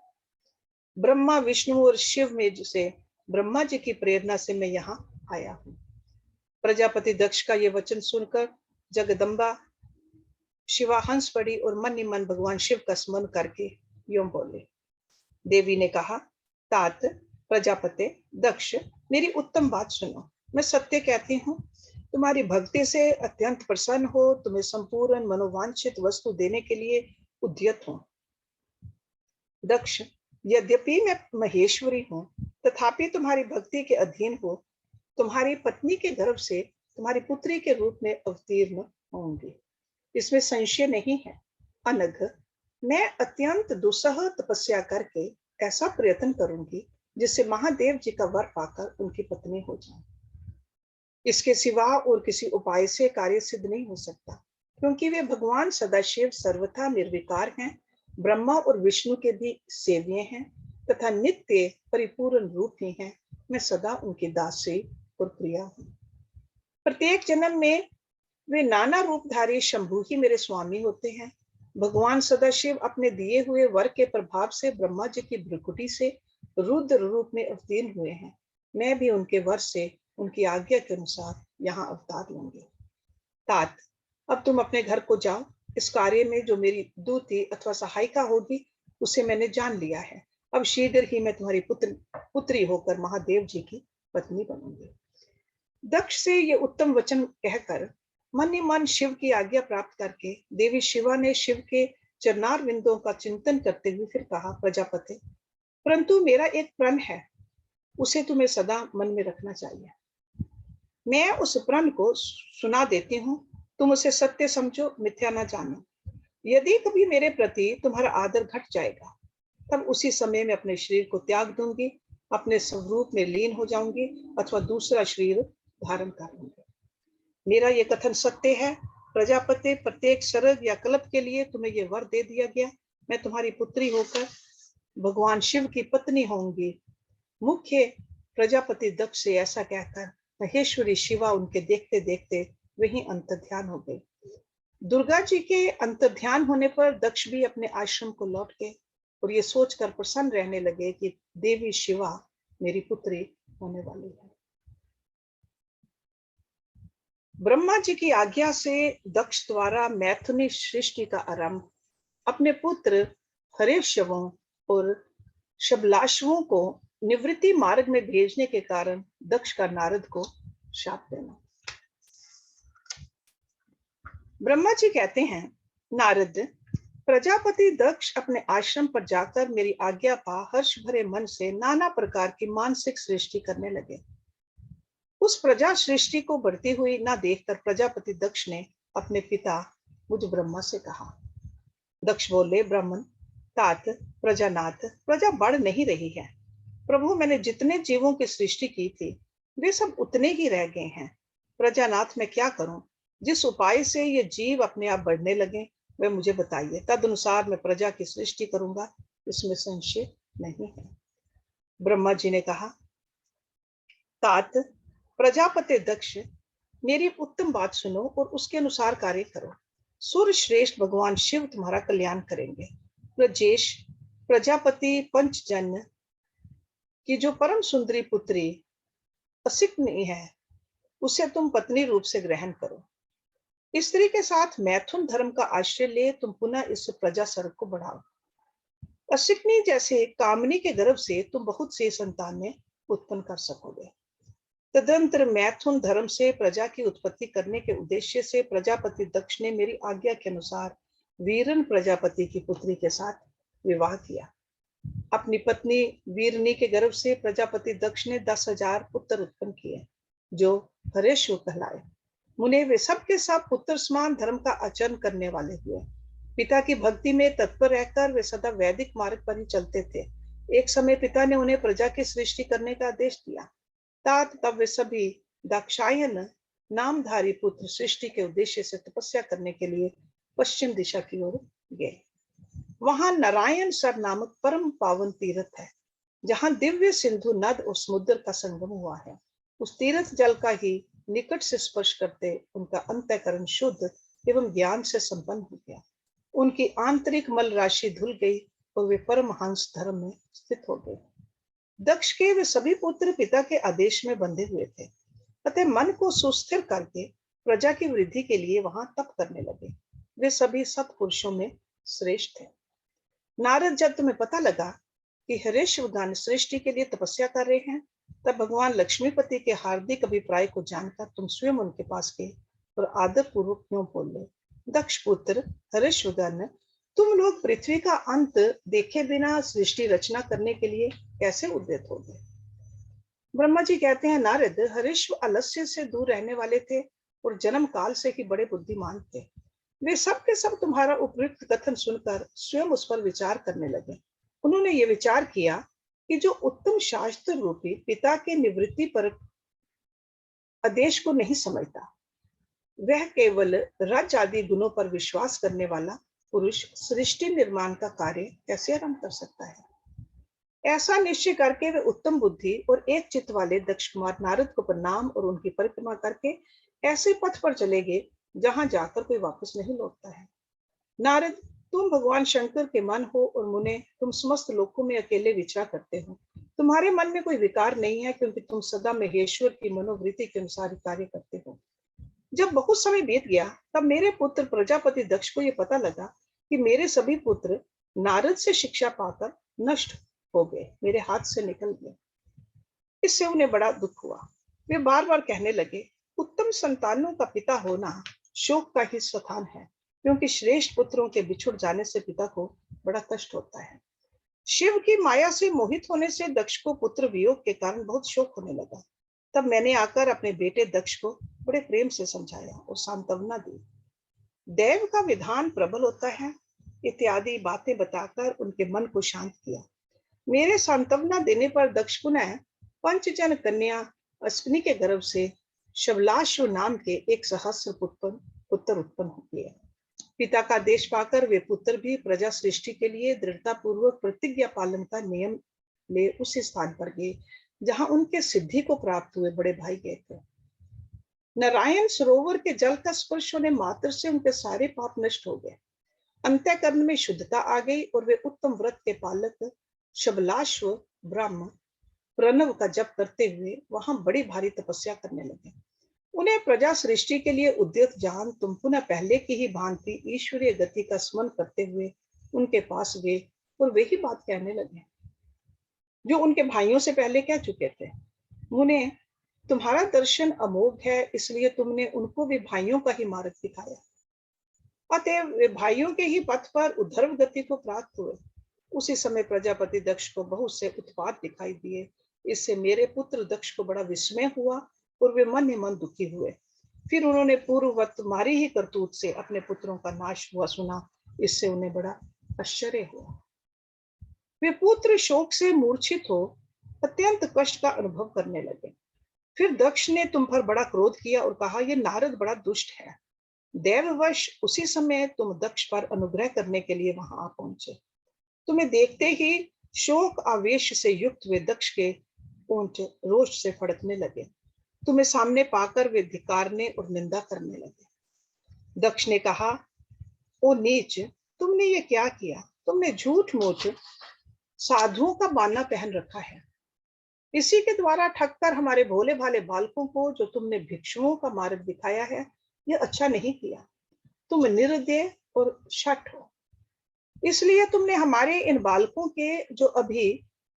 ब्रह्मा, विष्णु और शिव में से ब्रह्मा जी की प्रेरणा से मैं यहाँ आया हूँ। प्रजापति दक्ष का ये वचन सुनकर जगदम्बा शिवा हंस पड़ी और मन ही मन भगवान शिव का स्मरण करके यूं बोले। देवी ने कहा, तात प्रजापति दक्ष, मेरी उत्तम बात सुनो। मैं सत्य कहती हूँ, तुम्हारी भक्ति से अत्यंत प्रसन्न हो, तुम्हें संपूर्ण मनोवांछित वस्तु देने के लिए उद्यत हूँ। दक्ष, यद्यपि मैं महेश्वरी हूँ, तथापि तुम्हारी भक्ति के अधीन हो तुम्हारी पत्नी के गर्भ से तुम्हारी पुत्री के रूप में अवतीर्ण होंगी, इसमें संशय नहीं है। अनघ, मैं अत्यंत दुस्सह तपस्या करके ऐसा प्रयत्न करूंगी जिससे महादेव जी का वर पाकर उनकी पत्नी हो जाऊं। इसके सिवा और किसी उपाय से कार्य सिद्ध नहीं हो सकता, क्योंकि वे भगवान सदाशिव सर्वथा निर्विकार हैं, ब्रह्मा और विष्णु के भी सेव्य हैं तथा नित्य परिपूर्ण रूप ही हैं। मैं सदा उनकी दासी और प्रिया हूँ। प्रत्येक जन्म में वे नाना रूपधारी शंभु ही मेरे स्वामी होते हैं। भगवान सदाशिव अपने दिए हुए वर के प्रभाव से ब्रह्मा जी की भ्रुकुटी से रुद्र रूप में अवतीर्ण हुए हैं। मैं भी उनके वर से उनकी आज्ञा के अनुसार यहाँ अवतार लूंगी। तात, अब तुम अपने घर को जाओ। इस कार्य में जो मेरी दूती अथवा सहायिका होगी उसे मैंने जान लिया है। अब शीघ्र ही मैं तुम्हारी पुत्री होकर महादेव जी की पत्नी बनूंगी। दक्ष से ये उत्तम वचन कहकर मन ही मन शिव की आज्ञा प्राप्त करके देवी शिवा ने शिव के चरणार विंदों का चिंतन करते हुए फिर कहा, प्रजापति, परंतु मेरा एक प्रण है, उसे तुम्हें सदा मन में रखना चाहिए। मैं उस प्रण को सुना देती हूँ, तुम उसे सत्य समझो, मिथ्या न जानो। यदि कभी मेरे प्रति तुम्हारा आदर घट जाएगा, तब उसी समय मैं अपने शरीर को त्याग दूंगी, अपने स्वरूप में लीन हो जाऊंगी अथवा दूसरा शरीर धारण कर लूंगी। मेरा ये कथन सत्य है। प्रजापति, प्रत्येक शरद या कल्प के लिए तुम्हें ये वर दे दिया गया। मैं तुम्हारी पुत्री होकर भगवान शिव की पत्नी होंगी। मुख्य प्रजापति दक्ष से ऐसा कहकर महेश्वरी शिवा उनके देखते देखते वहीं अंतर्ध्यान हो गई। दुर्गा जी के अंतर्ध्यान होने पर दक्ष भी अपने आश्रम को लौट गए और ये सोचकर प्रसन्न रहने लगे कि देवी शिवा मेरी पुत्री होने वाली है। ब्रह्मा जी की आज्ञा से दक्ष द्वारा मैथुनी सृष्टि का आरंभ अपने पुत्र हरेशवों और शबलाशवों को निवृत्ति मार्ग में भेजने के कारण दक्ष का नारद को शाप देना। ब्रह्मा जी कहते हैं, नारद, प्रजापति दक्ष अपने आश्रम पर जाकर मेरी आज्ञा पा हर्ष भरे मन से नाना प्रकार की मानसिक सृष्टि करने लगे। उस प्रजा सृष्टि को बढ़ती हुई ना देखकर प्रजापति दक्ष ने अपने पिता मुझ ब्रह्मा से कहा। दक्ष बोले, ब्राह्मण, तात, प्रजानाथ, प्रजा बढ़ नहीं रही है। प्रभु, मैंने जितने जीवों की सृष्टि की थी वे सब उतने ही रह गए हैं। प्रजानाथ, मैं क्या करूं? जिस उपाय से ये जीव अपने आप बढ़ने लगे वह मुझे बताइए, तद अनुसार मैं प्रजा की सृष्टि करूंगा, इसमें संशय नहीं है। ब्रह्मा जी ने कहा, तात, प्रजापति दक्ष, मेरी उत्तम बात सुनो और उसके अनुसार कार्य करो। सूर्य श्रेष्ठ भगवान शिव तुम्हारा कल्याण करेंगे। ब्रजेश प्रजापति पंचजन की जो परम सुंदरी पुत्री असिकनी है उसे तुम पत्नी रूप से ग्रहण करो। स्त्री के साथ मैथुन धर्म का आश्रय ले तुम पुनः इस प्रजा सर्ग को बढ़ाओ। असिकनी जैसे कामनी के गर्भ से तुम बहुत सी संतानें उत्पन्न कर सकोगे। तदंतर मैथुन धर्म से प्रजा की उत्पत्ति करने के उद्देश्य से प्रजापति दक्ष ने मेरी आज्ञा के अनुसार वीरन प्रजापति की पुत्री के साथ विवाह किया। अपनी पत्नी वीरनी के गर्भ से प्रजापति दक्ष ने 10,000 पुत्र उत्पन्न किए, जो हरेश्वर कहलाए। मुने वे सब के सब पुत्र समान धर्म का आचरण करने वाले हुए। पिता की भक्ति में तत्पर रहकर वे सदा वैदिक मार्ग पर ही चलते थे। एक समय पिता ने उन्हें प्रजा की सृष्टि करने का आदेश दिया। तात तब वे सभी दाक्षायन नामधारी पुत्र सृष्टि के उद्देश्य से तपस्या करने के लिए पश्चिम दिशा की ओर गए। वहां नारायण सर नामक परम पावन तीर्थ है, जहां दिव्य सिंधु नद और समुद्र का संगम हुआ है। उस तीर्थ जल का ही निकट से स्पर्श करते उनका अंतःकरण शुद्ध एवं ज्ञान से संपन्न हो गया। उनकी आंतरिक मल राशि धुल गई और वे परमहंस धर्म में स्थित हो गए। दक्ष के वे सभी पुत्र पिता के आदेश में बंधे हुए थे, अतः मन को सुस्थिर करके प्रजा की वृद्धि के लिए वहां तप करने लगे। वे सभी सत्पुरुषों में श्रेष्ठ थे। नारद जब तुम्हें पता लगा कि हरेश्वरगण सृष्टि के लिए तपस्या कर रहे हैं, तब भगवान लक्ष्मीपति के हार्दिक अभिप्राय को जानकर तुम स्वयं उनके पास गए और आदर पूर्वक क्यों बोले, दक्ष पुत्र हरेश्वरगण, तुम लोग पृथ्वी का अंत देखे बिना सृष्टि रचना करने के लिए कैसे उद्यत हो गए? ब्रह्मा जी कहते हैं, नारद, हरेश्वर आलस्य से दूर रहने वाले थे और जन्म काल से ही बड़े बुद्धिमान थे। वे सब के सब तुम्हारा उपयुक्त कथन सुनकर स्वयं उस पर विचार करने लगे। उन्होंने ये विचार किया कि जो उत्तम शास्त्र रूपी पिता के निवृत्ति पर आदेश को नहीं समझता, वह केवल रज आदि गुणों पर विश्वास करने वाला पुरुष सृष्टि निर्माण का कार्य कैसे आरंभ कर सकता है। ऐसा निश्चय करके वे उत्तम बुद्धि और एक चित्त वाले दक्ष कुमार नारद को प्रणाम और उनकी परिक्रमा करके ऐसे पथ पर चले गए जहां जाकर कोई वापस नहीं लौटता है। नारद, तुम भगवान शंकर के मन हो और मुने तुम समस्त लोकों में अकेले विचरा करते हो। तुम्हारे मन में कोई विकार नहीं है, क्योंकि तुम सदा महेश्वर की मनोवृत्ति के अनुसार कार्य करते हो। जब बहुत समय बीत गया, तब मेरे पुत्र प्रजापति दक्ष को यह पता लगा कि मेरे सभी पुत्र नारद से शिक्षा पाकर नष्ट हो गए, मेरे हाथ से निकल गए। इससे उन्हें बड़ा दुख हुआ। वे बार बार कहने लगे, उत्तम संतानों का पिता होना शोक का ही स्थान है, क्योंकि श्रेष्ठ पुत्रों के बिछुड़ जाने से पिता को बड़ा कष्ट होता है। शिव की माया से मोहित होने से दक्ष को पुत्र वियोग के कारण बहुत शोक होने लगा। तब मैंने आकर अपने बेटे दक्ष को बड़े प्रेम से समझाया और सांत्वना दी। देव का विधान प्रबल होता है इत्यादि बातें बताकर उनके मन को शांत किया। मेरे सांत्वना देने पर दक्ष पुनः पंचजन कन्या अश्विनी के गर्भ से शबलाश्व नाम के एक सहस्र पुत्र उत्पन्न हुए। पिता का आदेश पाकर वे पुत्र भी प्रजा सृष्टि के लिए दृढ़ता पूर्वक प्रतिज्ञा पालन का नियम ले उस स्थान पर गए जहां उनके सिद्धि को प्राप्त हुए बड़े भाई गए थे। नारायण सरोवर के जल का स्पर्श होने मात्र से उनके सारे पाप नष्ट हो गए। अंतःकरण में शुद्धता आ गई और वे उत्तम व्रत के पालक शबलाश्व ब्रह्म प्रणव का जप करते हुए वहां बड़ी भारी तपस्या करने लगे। उन्हें प्रजा सृष्टि के लिए उद्यत जान तुम पुनः पहले की ही भांति ईश्वरीय गति का स्मरण करते हुए उनके पास गए और वही बात कहने लगे जो उनके भाइयों से पहले कह चुके थे। उन्हें तुम्हारा दर्शन अमोघ है, इसलिए तुमने उनको भी भाइयों का ही मार्ग दिखाया। अतः वे भाइयों के ही पथ पर उद्धर्व गति को प्राप्त हुए। उसी समय प्रजापति दक्ष को बहुत से उत्पात दिखाई दिए। इससे मेरे पुत्र दक्ष को बड़ा विस्मय हुआ और वे मन ही मन दुखी हुए। फिर उन्होंने पूर्ववत तुम्हारी ही करतूत से अपने पुत्रों का नाश हुआ सुना। इससे उन्हें बड़ा आश्चर्य हुआ। वे पुत्र शोक से मूर्छित हो अत्यंत कष्ट का अनुभव करने लगे। फिर दक्ष ने तुम पर बड़ा क्रोध किया और कहा, यह नारद बड़ा दुष्ट है। देववश उसी समय तुम दक्ष पर अनुग्रह करने के लिए वहां आ पहुंचे। तुम्हें देखते ही शोक आवेश से युक्त वे दक्ष के ऊंट रोष से फड़कने लगे। तुम्हें सामने पाकर वे धिक्कारने और निंदा करने लगे। दक्ष ने कहा, ओ नीच, तुमने ये क्या किया? तुमने झूठ मूठ साधुओं का बाना पहन रखा है। इसी के द्वारा ठगकर हमारे भोले भाले बालकों को जो तुमने भिक्षुओं का मार्ग दिखाया है, यह अच्छा नहीं किया। तुम निर्दय और शठ हो, इसलिए तुमने हमारे इन बालकों के जो अभी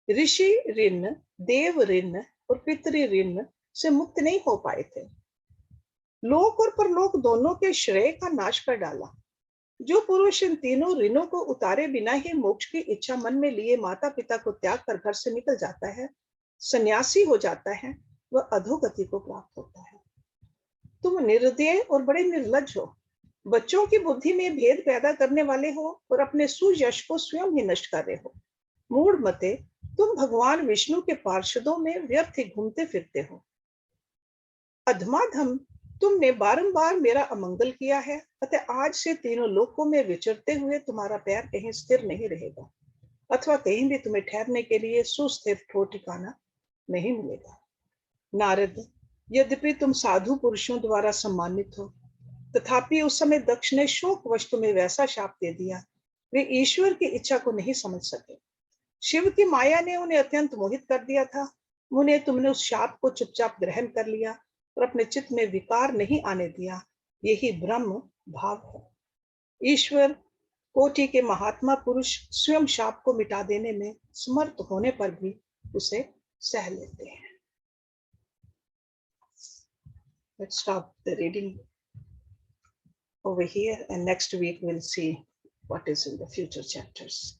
ऋषि ऋण, देव ऋण और पितृ ऋण से मुक्त नहीं हो पाए थे, लोक और परलोक दोनों के श्रेय का नाश कर डाला। जो पुरुष इन तीनों ऋणों को उतारे बिना ही मोक्ष की इच्छा मन में लिए माता पिता को त्याग कर घर से निकल जाता है, सन्यासी हो जाता है, वह अधोगति को प्राप्त होता है। तुम निर्दय और बड़े निर्लज हो, बच्चों की बुद्धि में भेद पैदा करने वाले हो और अपने सुयश को स्वयं ही नष्ट कर रहे हो। मूढ़ मते, तुम भगवान विष्णु के पार्षदों में व्यर्थ ही घूमते फिरते हो। अधमाधम, तुमने बारंबार मेरा अमंगल किया है, अतः आज से तीनों लोकों में विचरते हुए तुम्हारा पैर कहीं स्थिर नहीं रहेगा, अथवा कहीं भी तुम्हें ठहरने के लिए सुस्थिर ठिकाना नहीं मिलेगा। नारद, यद्यपि तुम साधु पुरुषों द्वारा सम्मानित हो, तथापि उस समय दक्ष ने शोकवश तुम्हें वैसा शाप दे दिया। वे ईश्वर की इच्छा को नहीं समझ सके। शिव की माया ने उन्हें अत्यंत मोहित कर दिया था। उन्हें तुमने उस शाप को चुपचाप ग्रहण कर लिया और अपने चित्त में विकार नहीं आने दिया। यही ब्रह्म भाव है। ईश्वर कोटि के महात्मा पुरुष स्वयं शाप को मिटा देने में समर्थ होने पर भी उसे सह लेते हैं। Let's stop the reading over here, and next week we'll see what is in the future chapters.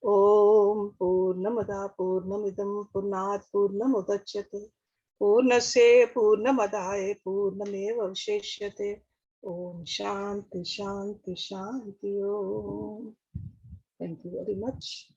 Om Purnamada Purnamidam Purnat Purnamudachyate Purnasya Purnamadaya Purnameva Visheshyate. Om Shanti Shanti Shanti Om. Thank you very much.